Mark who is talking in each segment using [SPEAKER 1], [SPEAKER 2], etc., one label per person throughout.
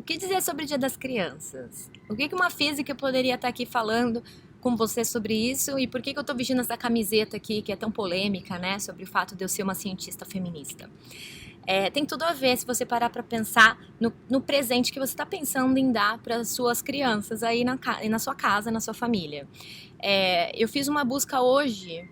[SPEAKER 1] O que dizer sobre o Dia das Crianças? O que uma física poderia estar aqui falando com você sobre isso? E por que eu estou vestindo essa camiseta aqui, que é tão polêmica, né? Sobre o fato de eu ser uma cientista feminista. Tem tudo a ver se você parar para pensar no presente que você está pensando em dar para as suas crianças aí na sua casa, na sua família. Eu fiz uma busca hoje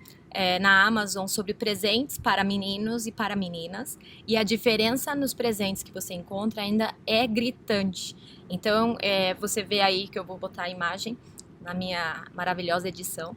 [SPEAKER 1] na Amazon sobre presentes para meninos e para meninas, e a diferença nos presentes que você encontra ainda é gritante. Então, você vê aí que eu vou botar a imagem na minha maravilhosa edição.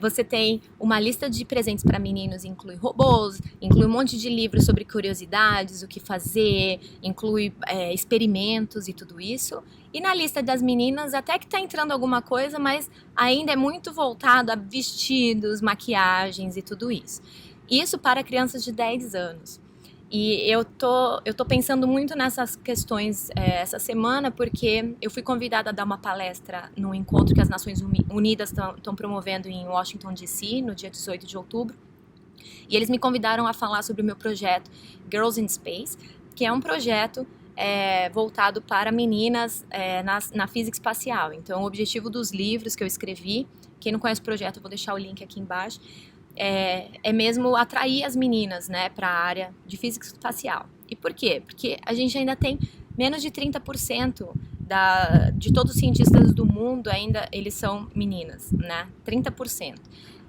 [SPEAKER 1] Você tem uma lista de presentes para meninos, inclui robôs, inclui um monte de livros sobre curiosidades, o que fazer, inclui experimentos e tudo isso. E na lista das meninas até que está entrando alguma coisa, mas ainda é muito voltado a vestidos, maquiagens e tudo isso. Isso para crianças de 10 anos. E eu tô pensando muito nessas questões essa semana, porque eu fui convidada a dar uma palestra num encontro que as Nações Unidas estão promovendo em Washington, D.C., no dia 18 de outubro. E eles me convidaram a falar sobre o meu projeto Girls in Space, que é um projeto voltado para meninas na física espacial. Então, o objetivo dos livros que eu escrevi, quem não conhece o projeto, eu vou deixar o link aqui embaixo, é mesmo atrair as meninas, né, para a área de física espacial. E por quê? Porque a gente ainda tem menos de 30% de todos os cientistas do mundo ainda eles são meninas, né? 30%.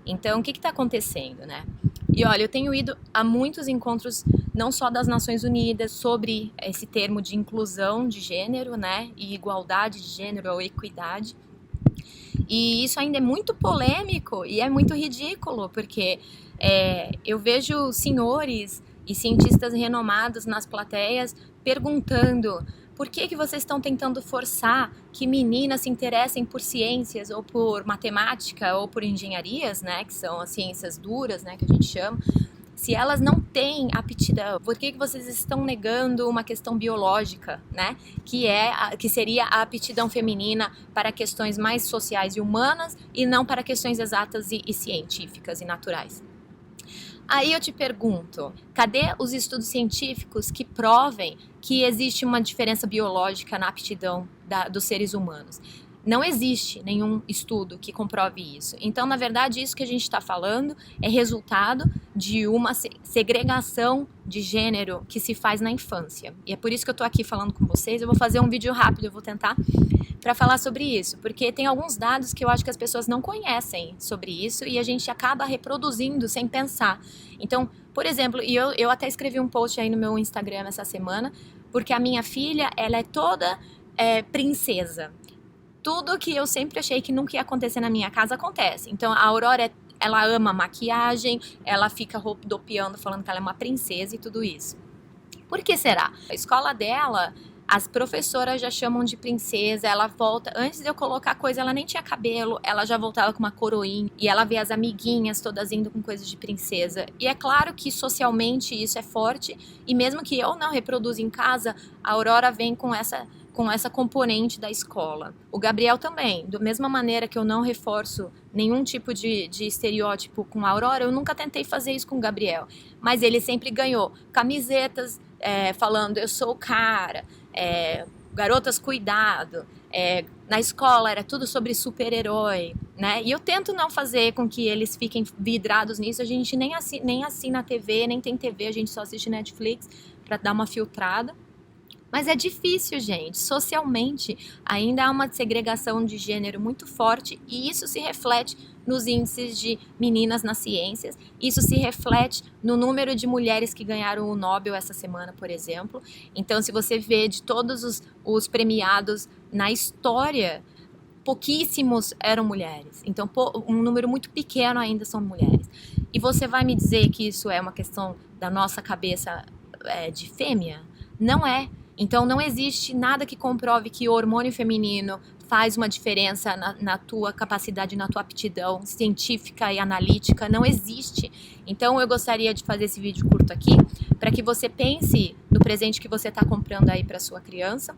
[SPEAKER 1] Então, o que está acontecendo, né? E olha, eu tenho ido a muitos encontros, não só das Nações Unidas, sobre esse termo de inclusão de gênero, né, e igualdade de gênero ou equidade. E isso ainda é muito polêmico e é muito ridículo, porque eu vejo senhores e cientistas renomados nas plateias perguntando por que vocês estão tentando forçar que meninas se interessem por ciências ou por matemática ou por engenharias, né, que são as ciências duras, né, que a gente chama, se elas não têm aptidão, por que vocês estão negando uma questão biológica, né? Que seria a aptidão feminina para questões mais sociais e humanas e não para questões exatas e científicas e naturais. Aí eu te pergunto, cadê os estudos científicos que provem que existe uma diferença biológica na aptidão dos seres humanos? Não existe nenhum estudo que comprove isso. Então, na verdade, isso que a gente está falando é resultado de uma segregação de gênero que se faz na infância. E é por isso que eu estou aqui falando com vocês. Eu vou fazer um vídeo rápido, eu vou tentar, para falar sobre isso. Porque tem alguns dados que eu acho que as pessoas não conhecem sobre isso e a gente acaba reproduzindo sem pensar. Então, por exemplo, eu até escrevi um post aí no meu Instagram essa semana, porque a minha filha, ela é toda princesa. Tudo que eu sempre achei que nunca ia acontecer na minha casa, acontece. Então, a Aurora, ela ama maquiagem, ela fica rodopiando, falando que ela é uma princesa e tudo isso. Por que será? A escola dela, as professoras já chamam de princesa, ela volta, antes de eu colocar coisa, ela nem tinha cabelo, ela já voltava com uma coroinha, e ela vê as amiguinhas todas indo com coisas de princesa. E é claro que socialmente isso é forte, e mesmo que eu não reproduza em casa, a Aurora vem com essa componente da escola. O Gabriel também, da mesma maneira que eu não reforço nenhum tipo de estereótipo com a Aurora, eu nunca tentei fazer isso com o Gabriel, mas ele sempre ganhou camisetas falando eu sou o cara, garotas cuidado, na escola era tudo sobre super-herói, né? E eu tento não fazer com que eles fiquem vidrados nisso, a gente nem assina a TV, nem tem TV, a gente só assiste Netflix para dar uma filtrada. Mas é difícil, gente. Socialmente, ainda há uma segregação de gênero muito forte e isso se reflete nos índices de meninas nas ciências. Isso se reflete no número de mulheres que ganharam o Nobel essa semana, por exemplo. Então, se você vê de todos os premiados na história, pouquíssimos eram mulheres. Então, um número muito pequeno ainda são mulheres. E você vai me dizer que isso é uma questão da nossa cabeça de fêmea? Não é. Então, não existe nada que comprove que o hormônio feminino faz uma diferença na tua capacidade, na tua aptidão científica e analítica. Não existe. Então, eu gostaria de fazer esse vídeo curto aqui para que você pense no presente que você está comprando aí para sua criança,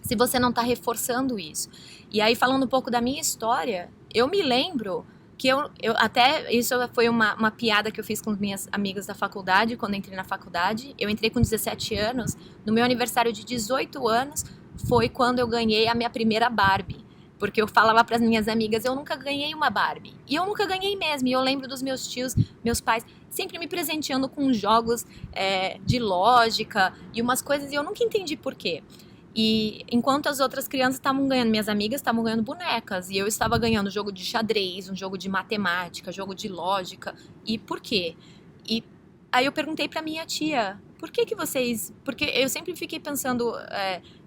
[SPEAKER 1] se você não está reforçando isso. E aí, falando um pouco da minha história, eu me lembro que eu até, isso foi uma piada que eu fiz com minhas amigas da faculdade, quando entrei na faculdade. Eu entrei com 17 anos, no meu aniversário de 18 anos, foi quando eu ganhei a minha primeira Barbie. Porque eu falava para as minhas amigas, eu nunca ganhei uma Barbie. E eu nunca ganhei mesmo. E eu lembro dos meus tios, meus pais, sempre me presenteando com jogos de lógica e umas coisas. E eu nunca entendi por quê. E enquanto as outras crianças estavam ganhando, minhas amigas estavam ganhando bonecas. E eu estava ganhando jogo de xadrez, um jogo de matemática, jogo de lógica. E por quê? E aí eu perguntei para minha tia, por que vocês... Porque eu sempre fiquei pensando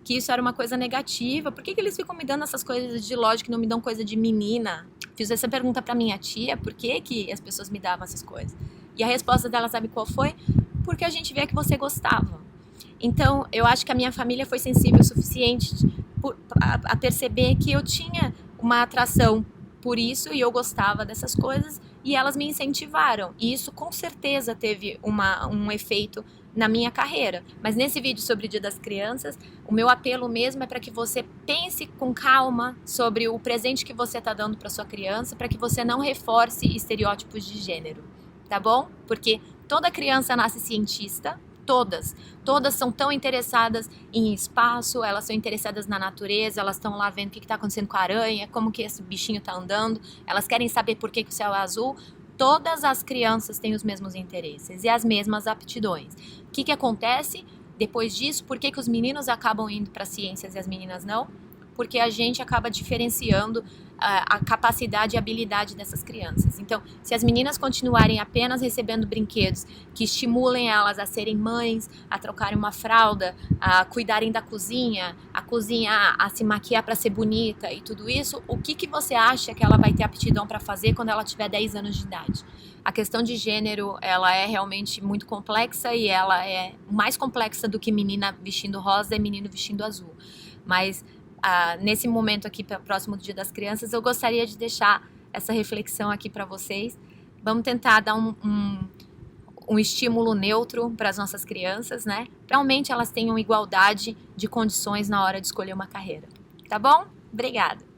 [SPEAKER 1] que isso era uma coisa negativa. Por que eles ficam me dando essas coisas de lógica e não me dão coisa de menina? Fiz essa pergunta para minha tia, por que as pessoas me davam essas coisas? E a resposta dela, sabe qual foi? Porque a gente vê que você gostava. Então, eu acho que a minha família foi sensível o suficiente a perceber que eu tinha uma atração por isso e eu gostava dessas coisas e elas me incentivaram. E isso com certeza teve um efeito na minha carreira. Mas nesse vídeo sobre o Dia das Crianças, o meu apelo mesmo é para que você pense com calma sobre o presente que você está dando para sua criança, para que você não reforce estereótipos de gênero, tá bom? Porque toda criança nasce cientista. Todas são tão interessadas em espaço, elas são interessadas na natureza, elas estão lá vendo o que está acontecendo com a aranha, como que esse bichinho está andando, elas querem saber por que o céu é azul. Todas as crianças têm os mesmos interesses e as mesmas aptidões. O que acontece depois disso? Por que os meninos acabam indo para ciências e as meninas não? Porque a gente acaba diferenciando a capacidade e habilidade dessas crianças. Então, se as meninas continuarem apenas recebendo brinquedos que estimulem elas a serem mães, a trocarem uma fralda, a cuidarem da cozinha, a cozinhar, a se maquiar para ser bonita e tudo isso, o que você acha que ela vai ter aptidão para fazer quando ela tiver 10 anos de idade? A questão de gênero, ela é realmente muito complexa e ela é mais complexa do que menina vestindo rosa e menino vestindo azul. Mas nesse momento aqui, próximo do Dia das Crianças, eu gostaria de deixar essa reflexão aqui para vocês. Vamos tentar dar um estímulo neutro para as nossas crianças, né? Realmente elas tenham igualdade de condições na hora de escolher uma carreira. Tá bom? Obrigada!